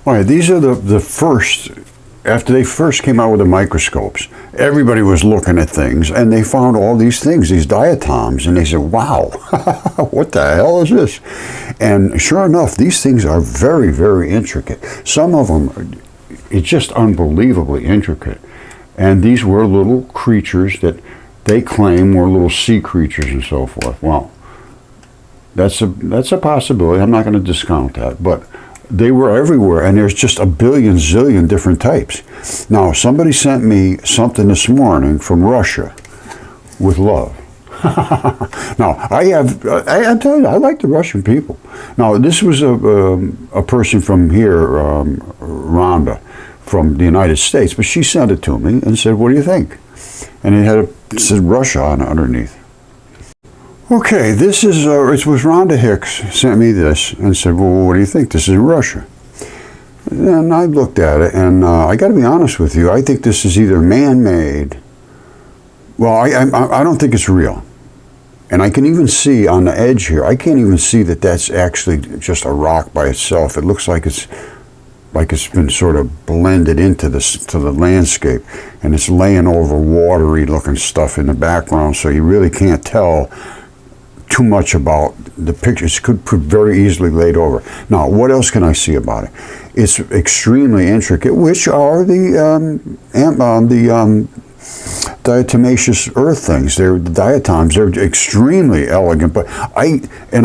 All right, these are the first, after they first came out with the microscopes, everybody was looking at things, and they found all these things, these diatoms, and they said, wow, what the hell is this? And sure enough, these things are very, very intricate. Some of them, it's just unbelievably intricate. And these were little creatures that they claim were little sea creatures and so forth. Well, that's a possibility. I'm not going to discount that, but they were everywhere, and there's just a billion zillion different types. Now, somebody sent me something this morning from Russia with love. Now, I tell you, I like the Russian people. Now, this was a person from here, Rhonda, from the United States, but she sent it to me and said, what do you think? And it said Russia on it underneath. Okay, this is, it was Rhonda Hicks sent me this and said, well, what do you think? This is Russia. And I looked at it, and I got to be honest with you, I think this is either man-made. Well, I don't think it's real. And I can even see on the edge here, I can't even see that that's actually just a rock by itself. It looks like it's been sort of blended into the landscape, and it's laying over watery looking stuff in the background, so you really can't tell too much about the pictures. Could very easily laid over. Now, what else can I see about it? It's extremely intricate, which are the diatomaceous earth things. They're the diatoms. They're extremely elegant, but I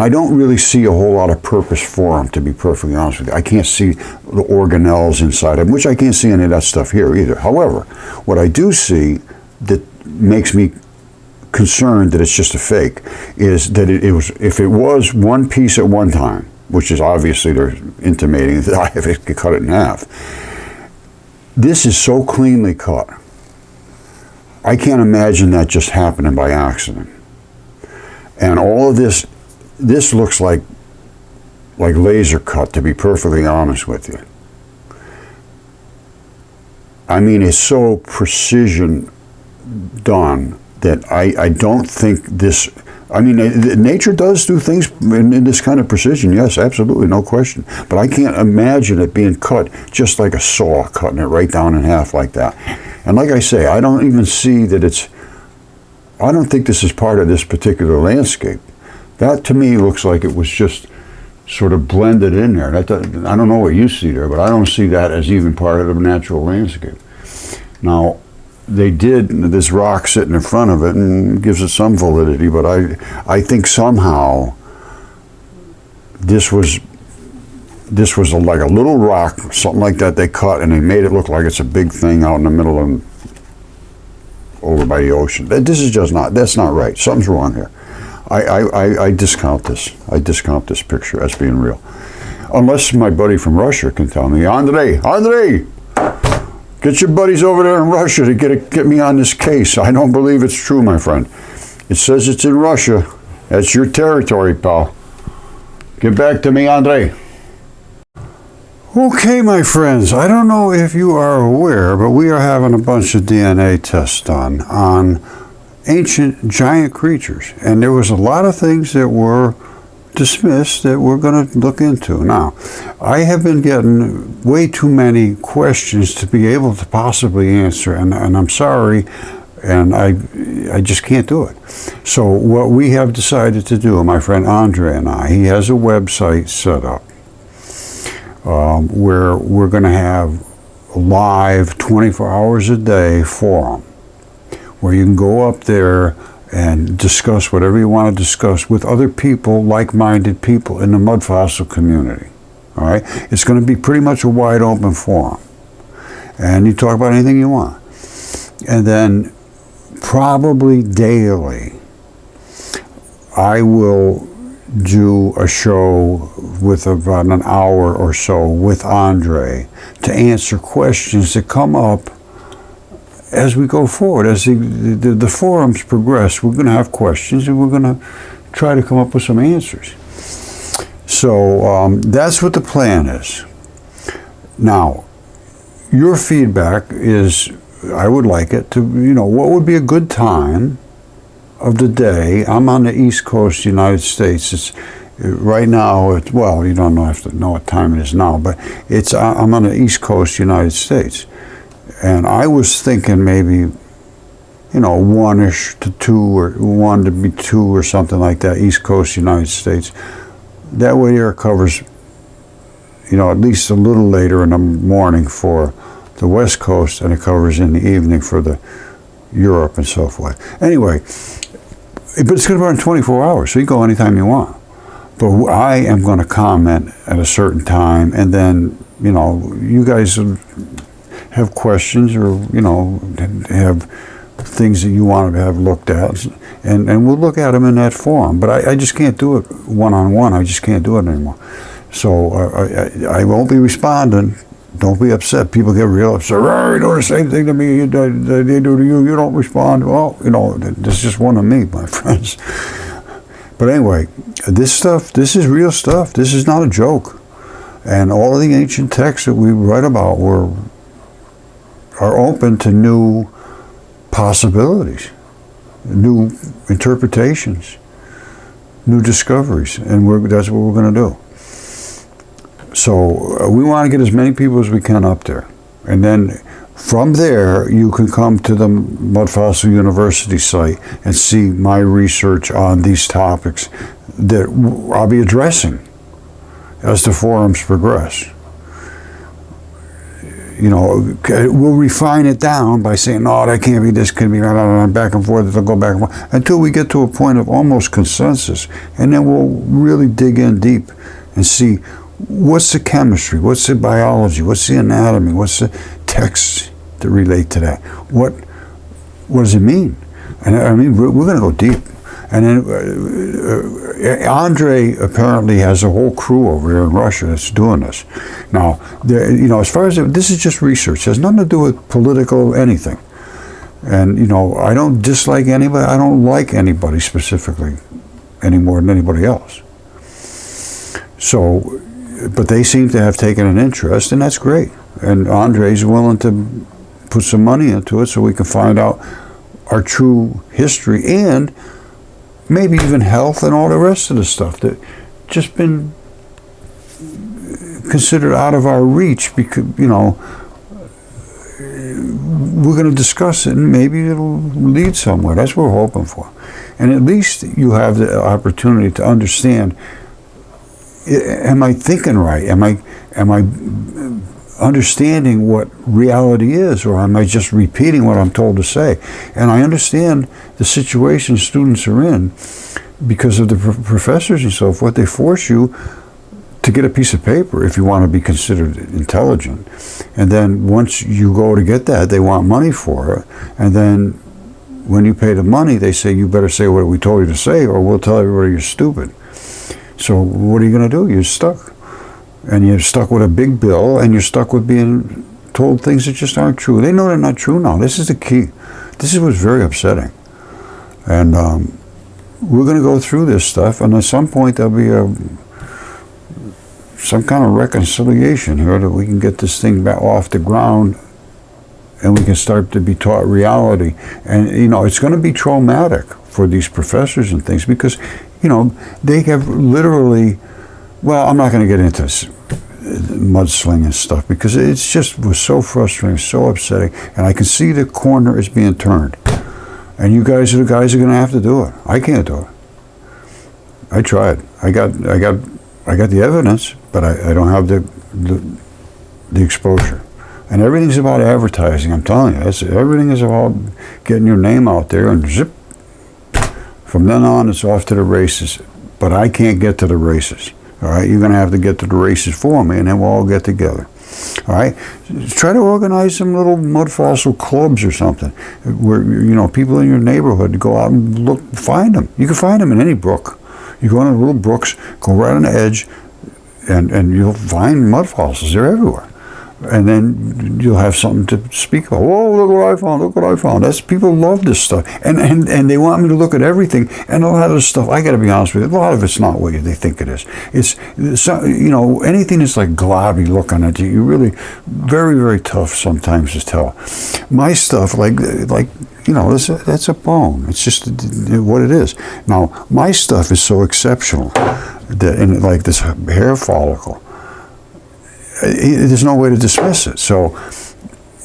don't really see a whole lot of purpose for them, to be perfectly honest with you. I can't see the organelles inside them, which I can't see any of that stuff here either. However, what I do see that makes me concerned that it's just a fake is that it was, if it was one piece at one time, which is obviously they're intimating that I have to cut it in half. This is so cleanly cut. I can't imagine that just happening by accident. And all of this looks like laser cut, to be perfectly honest with you. I mean, it's so precision done that I don't think this, I mean, nature does do things in this kind of precision, yes, absolutely, no question. But I can't imagine it being cut just like a saw, cutting it right down in half like that. And like I say, I don't even see that I don't think this is part of this particular landscape. That to me looks like it was just sort of blended in there. I don't know what you see there, but I don't see that as even part of the natural landscape. Now, they did, this rock sitting in front of it and gives it some validity, but I think somehow this was like a little rock, something like that they cut, and they made it look like it's a big thing out in the middle of, over by the ocean. This is just not, that's not right. Something's wrong here. I discount this. I discount this picture as being real. Unless my buddy from Russia can tell me, Andre, get your buddies over there in Russia to get me on this case. I don't believe it's true, my friend. It says it's in Russia. That's your territory, pal. Get back to me, Andre. Okay, my friends, I don't know if you are aware, but we are having a bunch of DNA tests done on ancient giant creatures. And there was a lot of things that were dismissed that we're going to look into. Now, I have been getting way too many questions to be able to possibly answer, and I'm sorry, and I just can't do it. So what we have decided to do, my friend Andre and I, he has a website set up where we're going to have live 24 hours a day forum, where you can go up there and discuss whatever you want to discuss with other people, like-minded people in the Mudfossil community. All right? It's going to be pretty much a wide open forum. And you talk about anything you want. And then probably daily, I will do a show with about an hour or so with Andre to answer questions that come up as we go forward. As the forums progress, we're going to have questions and we're going to try to come up with some answers. So that's what the plan is. Now, your feedback is, I would like it to, what would be a good time of the day. I'm on the East Coast of the United States. Right now, well, you don't have to know what time it is now, but I'm on the East Coast, United States, and I was thinking maybe, 1-ish to 2, or 1 to be 2 or something like that, East Coast, United States. That way there it covers, at least a little later in the morning for the West Coast, and it covers in the evening for the Europe and so forth. Anyway, but it's going to run 24 hours, so you go anytime you want. But I am going to comment at a certain time, and then, you guys have questions or, have things that you want to have looked at, and we'll look at them in that form. But I just can't do it one-on-one. I just can't do it anymore. So I won't be responding. Don't be upset. People get real upset. Oh, you do the same thing to me they do to you. You don't respond. Well, this is just one of me, my friends. But anyway, this is real stuff. This is not a joke. And all of the ancient texts that we write about are open to new possibilities, new interpretations, new discoveries, and that's what we're going to do. So we want to get as many people as we can up there. And then from there, you can come to the Mudfossil University site and see my research on these topics that I'll be addressing as the forums progress. We'll refine it down by saying, no, that can't be, this could be, back and forth, it'll go back and forth, until we get to a point of almost consensus. And then we'll really dig in deep and see what's the chemistry, what's the biology, what's the anatomy, what's the texts that relate to that. What does it mean? And I mean, we're going to go deep. And then Andre apparently has a whole crew over here in Russia that's doing this. Now, as far as this is just research, it has nothing to do with political anything. And I don't dislike anybody. I don't like anybody specifically any more than anybody else. So, but they seem to have taken an interest, and that's great. And Andre's willing to put some money into it so we can find out our true history, and maybe even health and all the rest of the stuff that just been considered out of our reach, because we're going to discuss it and maybe it'll lead somewhere. That's what we're hoping for. And at least you have the opportunity to understand, am I thinking right? Am I understanding what reality is, or am I just repeating what I'm told to say? And I understand the situation students are in because of the professors and so forth. They force you to get a piece of paper if you want to be considered intelligent. And then once you go to get that, they want money for it. And then when you pay the money, they say, you better say what we told you to say, or we'll tell everybody you're stupid. So what are you going to do? You're stuck. And you're stuck with a big bill, and you're stuck with being told things that just aren't true. They know they're not true now. This is the key. This is what's very upsetting. And we're going to go through this stuff, and at some point there'll be some kind of reconciliation here that we can get this thing back off the ground, and we can start to be taught reality. And, it's going to be traumatic for these professors and things, because, they have literally, well, I'm not going to get into this mudslinging stuff, because it's just was so frustrating, so upsetting, and I can see the corner is being turned. And you guys are the guys who are going to have to do it. I can't do it. I tried. I got the evidence, but I don't have the exposure. And everything's about advertising. I'm telling you, everything is about getting your name out there, and zip. From then on, it's off to the races. But I can't get to the races. All right, you're going to have to get to the races for me, and then we'll all get together. All right, try to organize some little Mudfossil clubs or something, where people in your neighborhood go out and find them. You can find them in any brook. You go in the little brooks, go right on the edge, and you'll find mud fossils. They're everywhere. And then you'll have something to speak of. Oh, look what I found, look what I found. That's, people love this stuff. And they want me to look at everything. And a lot of the stuff, I got to be honest with you, a lot of it's not what they think it is. It's anything that's like globby looking at you, really very, very tough sometimes to tell. My stuff, like that's a bone. It's just what it is. Now, my stuff is so exceptional that, like this hair follicle, there's no way to dismiss it. So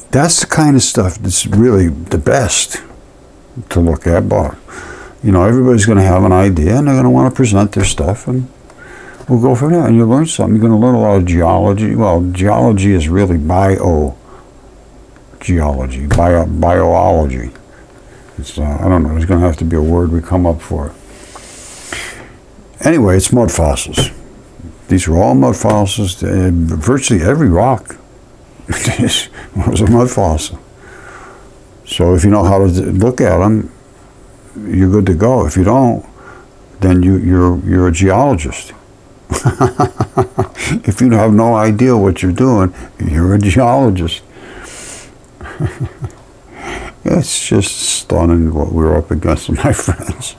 that's the kind of stuff that's really the best to look at. But everybody's going to have an idea, and they're going to want to present their stuff, and we'll go from there. And you learn something. You're going to learn a lot of geology. Well, geology is really biology. It's I don't know. There's going to have to be a word we come up for it. Anyway, it's mud fossils. These are all mud fossils. Virtually every rock was a mud fossil. So if you know how to look at them, you're good to go. If you don't, then you're a geologist. If you have no idea what you're doing, you're a geologist. It's just stunning what we're up against, my friends.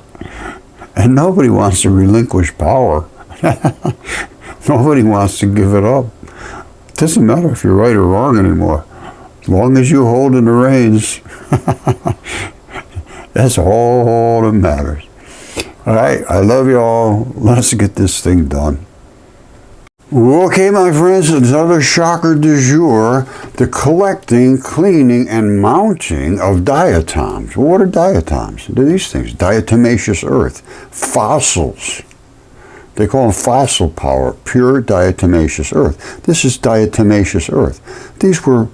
And nobody wants to relinquish power. Nobody wants to give it up. It doesn't matter if you're right or wrong anymore. As long as you hold in the reins, that's all that matters. All right, I love you all. Let's get this thing done. Okay, my friends, another shocker du jour, the collecting, cleaning, and mounting of diatoms. What are diatoms? They're these things, diatomaceous earth, fossils. They call them fossil power, pure diatomaceous earth. This is diatomaceous earth. These were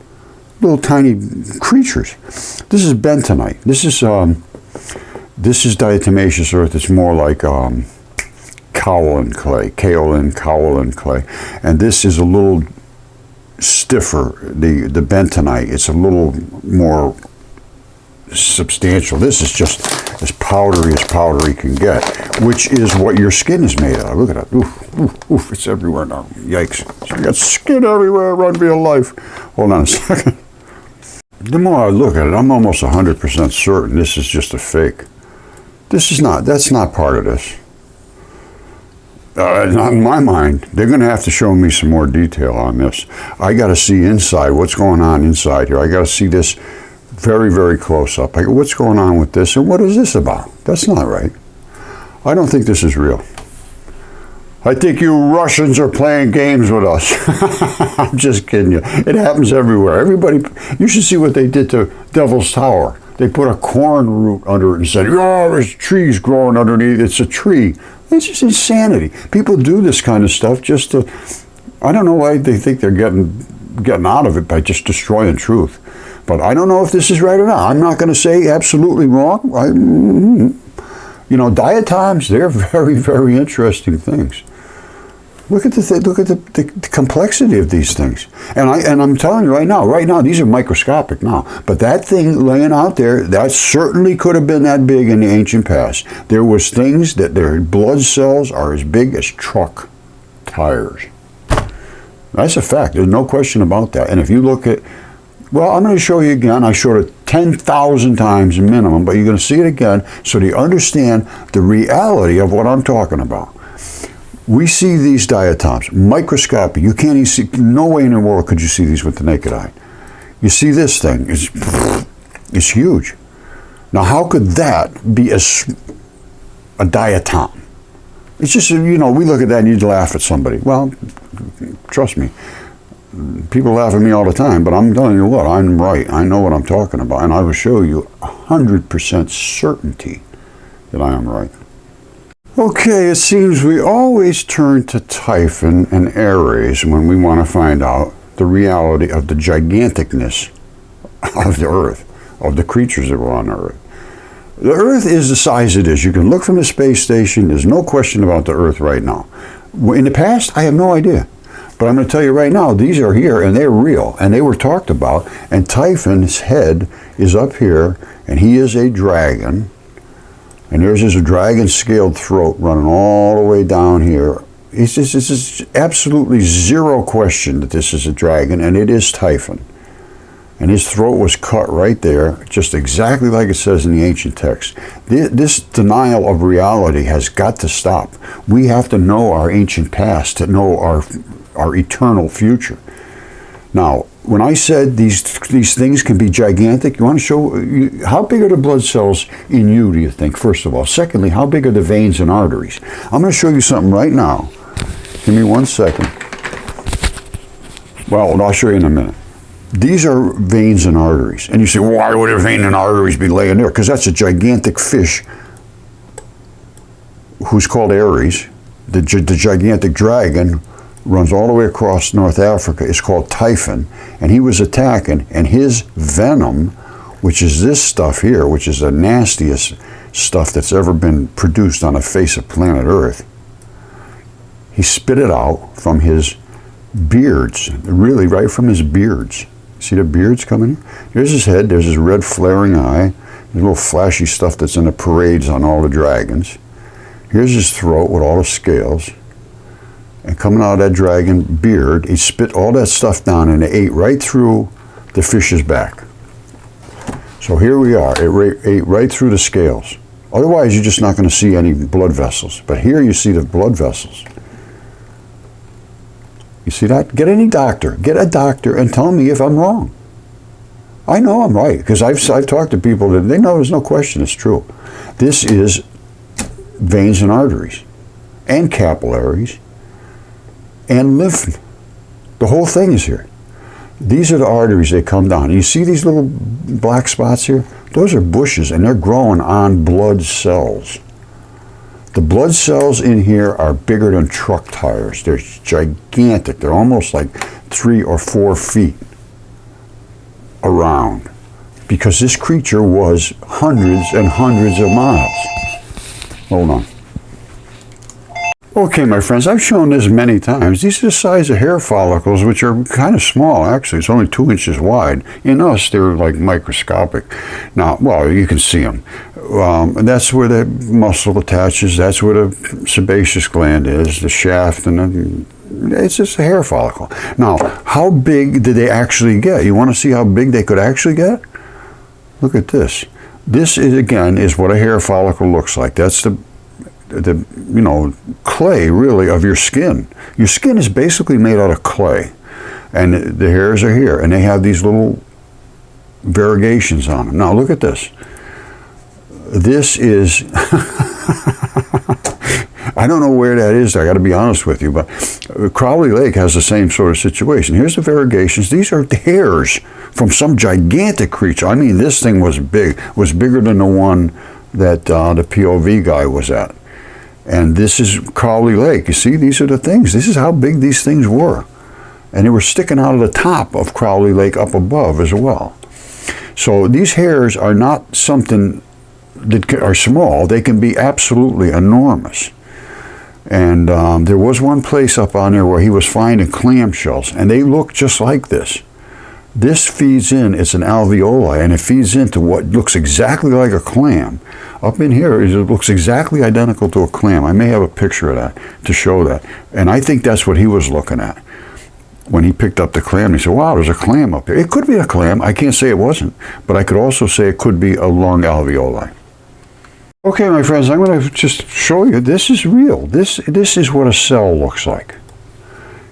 little tiny creatures. This is bentonite. This is diatomaceous earth. It's more like kaolin clay. And this is a little stiffer, the bentonite. It's a little more substantial. This is just as powdery can get, which is what your skin is made of. Look at that. Oof, it's everywhere now. Yikes. So you got skin everywhere, run for your life. Hold on a second. The more I look at it, I'm almost 100% certain this is just a fake. That's not part of this. Not in my mind. They're going to have to show me some more detail on this. I got to see inside, what's going on inside here. I got to see this very, very close up. Like, what's going on with this, and what is this about? That's not right. I don't think this is real. I think you Russians are playing games with us. I'm just kidding you. It happens everywhere. Everybody, you should see what they did to Devil's Tower. They put a corn root under it and said, oh, there's trees growing underneath. It's a tree. It's just insanity. People do this kind of stuff just to, I don't know why they think they're getting out of it by just destroying truth. But I don't know if this is right or not. I'm not going to say absolutely wrong. Diatoms, they're very, very interesting things. Look at the complexity of these things. And I'm telling you right now, these are microscopic now. But that thing laying out there, that certainly could have been that big in the ancient past. There was things that their blood cells are as big as truck tires. That's a fact. There's no question about that. And if you look at, well, I'm going to show you again. I showed it 10,000 times minimum, but you're going to see it again so that you understand the reality of what I'm talking about. We see these diatoms, microscopic. You can't even see, no way in the world could you see these with the naked eye. You see this thing, it's huge. Now, how could that be a diatom? It's just, we look at that and you'd laugh at somebody. Well, trust me, people laugh at me all the time, but I'm telling you what, I'm right. I know what I'm talking about, and I will show you 100% certainty that I am right. Okay, it seems we always turn to Typhon and Ares when we want to find out the reality of the giganticness of the Earth, of the creatures that were on the Earth. The Earth is the size it is. You can look from the space station. There's no question about the Earth right now. In the past, I have no idea. But I'm going to tell you right now, these are here, and they're real, and they were talked about. And Typhon's head is up here, and he is a dragon. And there's his dragon-scaled throat running all the way down here It's just, this is absolutely zero question that this is a dragon, and it is Typhon. And his throat was cut right there, just exactly like it says in the ancient text. This denial of reality has got to stop. We have to know our ancient past to know our eternal future. Now, when I said these things can be gigantic, you want to show, how big are the blood cells in you, do you think, first of all? Secondly, how big are the veins and arteries? I'm going to show you something right now. Give me 1 second. Well, I'll show you in a minute. These are veins and arteries. And you say, well, why would a vein and arteries be laying there? Because that's a gigantic fish who's called Ares. The gigantic dragon runs all the way across North Africa. It's called Typhon. And he was attacking. And his venom, which is this stuff here, which is the nastiest stuff that's ever been produced on the face of planet Earth, he spit it out from his beards, really right from his beards. See the beards coming in? Here's his head, there's his red flaring eye, the little flashy stuff that's in the parades on all the dragons. Here's his throat with all the scales. And coming out of that dragon beard, he spit all that stuff down and it ate right through the fish's back. So here we are, it ate right through the scales. Otherwise, you're just not going to see any blood vessels. But here you see the blood vessels. You see that? Get a doctor and tell me if I'm wrong. I know I'm right, because I've talked to people that they know there's no question it's true. This is veins and arteries, and capillaries, and lymph. The whole thing is here. These are the arteries, they come down. You see these little black spots here? Those are bushes, and they're growing on blood cells. The blood cells in here are bigger than truck tires. They're gigantic. They're almost like 3 or 4 feet around, because this creature was hundreds and hundreds of miles. Hold on. Okay, my friends, I've shown this many times. These are the size of hair follicles, which are kind of small, actually. It's only 2 inches wide. In us, they're like microscopic. Now, well, you can see them. And that's where the muscle attaches. That's where the sebaceous gland is, the shaft, and it's just a hair follicle. Now, how big did they actually get? You want to see how big they could actually get? Look at this. This is, again, is what a hair follicle looks like. That's the clay, really, of your skin. Your skin is basically made out of clay, and the hairs are here, and they have these little variegations on them. Now look at this. This is I don't know where that is. I got to be honest with you, but Crowley Lake has the same sort of situation. Here's the variegations. These are hairs from some gigantic creature. I mean, this thing was big, was bigger than the one that the POV guy was at. And this is Crowley Lake. You see, these are the things. This is how big these things were. And they were sticking out of the top of Crowley Lake up above as well. So these hairs are not something that are small. They can be absolutely enormous. And there was one place up on there where he was finding clamshells, and they look just like this. This feeds in, it's an alveoli, and it feeds into what looks exactly like a clam. Up in here, it looks exactly identical to a clam. I may have a picture of that to show that. And I think that's what he was looking at. When he picked up the clam, he said, wow, there's a clam up here. It could be a clam. I can't say it wasn't, but I could also say it could be a lung alveoli. Okay, my friends, I'm going to just show you, this is real. This is what a cell looks like.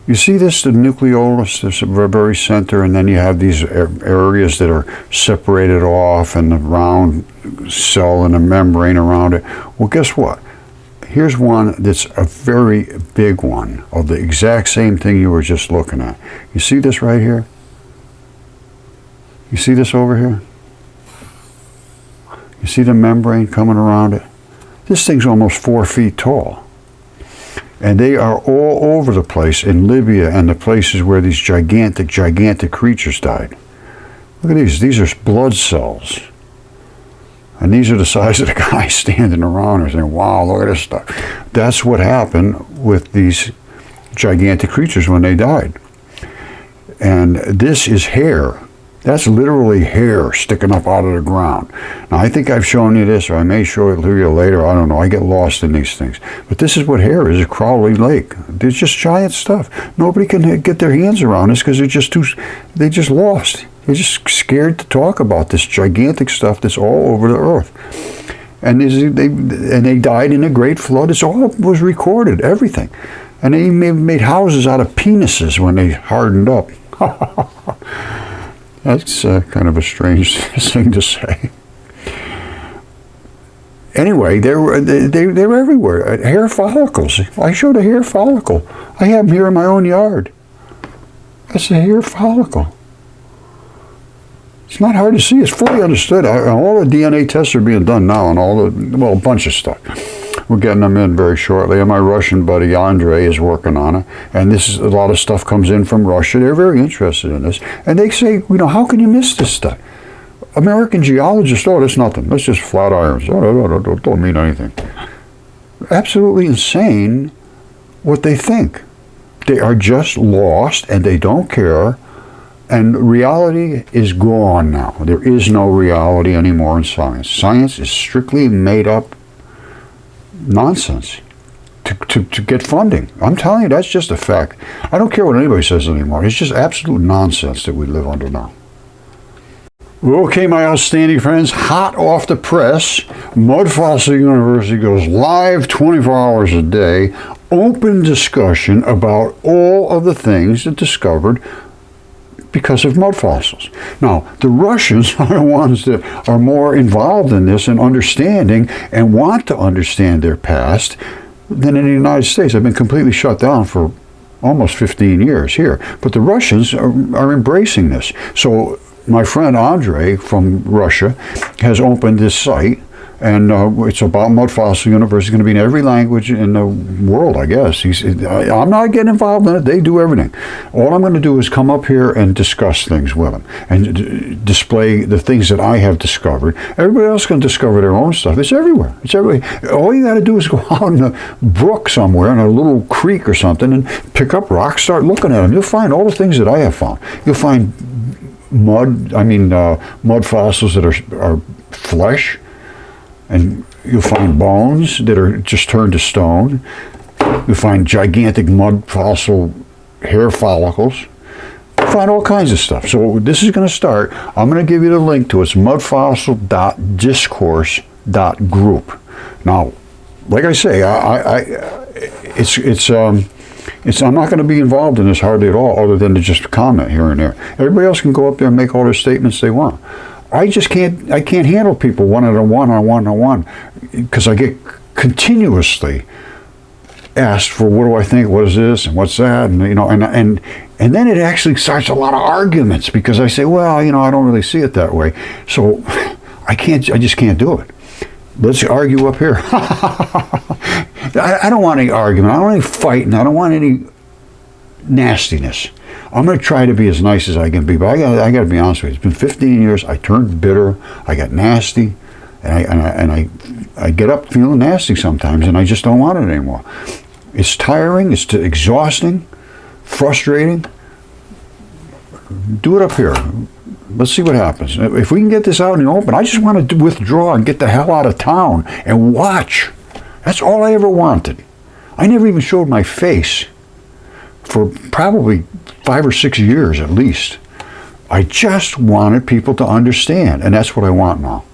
You see this, the nucleolus, this very center, and then you have these areas that are separated off, and the round cell and the membrane around it. Well, guess what? Here's one that's a very big one of the exact same thing you were just looking at. You see this right here? You see this over here? You see the membrane coming around it? This thing's almost 4 feet tall. And they are all over the place in Libya and the places where these gigantic creatures died. Look at these. These are blood cells. And these are the size of the guy standing around and saying, wow, look at this stuff. That's what happened with these gigantic creatures when they died. And this is hair. That's literally hair sticking up out of the ground. Now, I think I've shown you this, or I may show it to you later. I don't know. I get lost in these things. But this is what hair is at Crowley Lake. There's just giant stuff. Nobody can get their hands around this because they just lost. They're just scared to talk about this gigantic stuff that's all over the earth. And they died in a great flood. It's all was recorded, everything. And they made houses out of penises when they hardened up. That's kind of a strange thing to say. Anyway, they're everywhere. Hair follicles. I showed a hair follicle. I have them here in my own yard. That's a hair follicle. It's not hard to see. It's fully understood. All the DNA tests are being done now, and a bunch of stuff. We're getting them in very shortly. And my Russian buddy Andre is working on it. And a lot of stuff comes in from Russia. They're very interested in this. And they say, how can you miss this stuff? American geologists, that's nothing. That's just flat irons. Don't mean anything. Absolutely insane what they think. They are just lost and they don't care. And reality is gone now. There is no reality anymore in science. Science is strictly made up nonsense to get funding. I'm telling you, that's just a fact. I don't care what anybody says anymore. It's just absolute nonsense that we live under now. Okay, my outstanding friends, hot off the press, Mudfossil University goes live 24 hours a day, open discussion about all of the things it discovered because of mud fossils. Now, the Russians are the ones that are more involved in this and understanding and want to understand their past than in the United States. I've been completely shut down for almost 15 years here. But the Russians are embracing this. So my friend Andre from Russia has opened this site, and it's about Mudfossil University. It's going to be in every language in the world, I guess. I'm not getting involved in it. They do everything. All I'm going to do is come up here and discuss things with them and display the things that I have discovered. Everybody else can discover their own stuff. It's everywhere. It's everywhere. All you got to do is go out in a brook somewhere, in a little creek or something, and pick up rocks, start looking at them. You'll find all the things that I have found. You'll find mud fossils that are flesh. And you'll find bones that are just turned to stone. You'll find gigantic mud fossil hair follicles. You'll find all kinds of stuff. So this is going to start. I'm going to give you the link to it. It's mudfossil.discourse.group. Now, like I say, I'm not going to be involved in this hardly at all, other than to just comment here and there. Everybody else can go up there and make all their statements they want. I can't handle people one-on-one, because I get continuously asked for what do I think, what is this, and what's that, and and then it actually starts a lot of arguments, because I say, well, I don't really see it that way, so I just can't do it. Let's argue up here. I don't want any argument. I don't want any fighting. I don't want any nastiness. I'm going to try to be as nice as I can be, but I got to be honest with you. It's been 15 years. I turned bitter. I got nasty, and I get up feeling nasty sometimes, and I just don't want it anymore. It's tiring. It's exhausting, frustrating. Do it up here. Let's see what happens. If we can get this out in the open, I just want to withdraw and get the hell out of town and watch. That's all I ever wanted. I never even showed my face for probably 5 or 6 years at least. I just wanted people to understand, and that's what I want now.